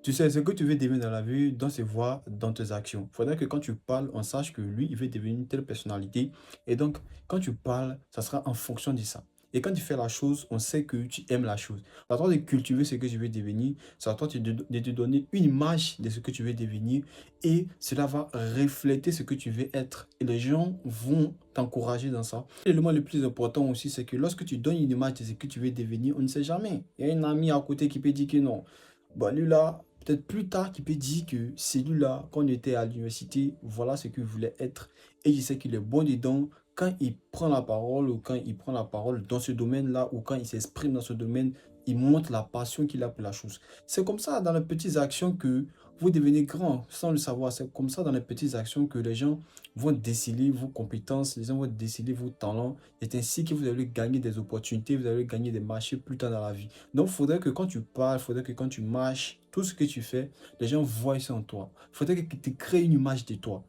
Tu sais, ce que tu veux devenir dans la vie doit se voir dans tes actions. Il faudrait que quand tu parles, on sache que lui, il veut devenir une telle personnalité. Et donc, quand tu parles, ça sera en fonction de ça. Et quand tu fais la chose, on sait que tu aimes la chose. C'est à toi de cultiver ce que tu veux devenir. C'est à toi de te donner une image de ce que tu veux devenir. Et cela va refléter ce que tu veux être. Et les gens vont t'encourager dans ça. L'élément le plus important aussi, c'est que lorsque tu donnes une image de ce que tu veux devenir, on ne sait jamais. Il y a un ami à côté qui peut dire que non. Bon, lui là, peut-être plus tard, qui peut dire que celui-là, quand on était à l'université, voilà ce qu'il voulait être. Et je sais qu'il est bon dedans. Quand il prend la parole ou quand il prend la parole dans ce domaine-là ou quand il s'exprime dans ce domaine, il montre la passion qu'il a pour la chose. C'est comme ça dans les petites actions que vous devenez grand sans le savoir. C'est comme ça dans les petites actions que les gens vont déceler vos compétences, les gens vont déceler vos talents. C'est ainsi que vous allez gagner des opportunités, vous allez gagner des marchés plus tard dans la vie. Donc, il faudrait que quand tu parles, il faudrait que quand tu marches, tout ce que tu fais, les gens voient ça en toi. Il faudrait que tu crées une image de toi.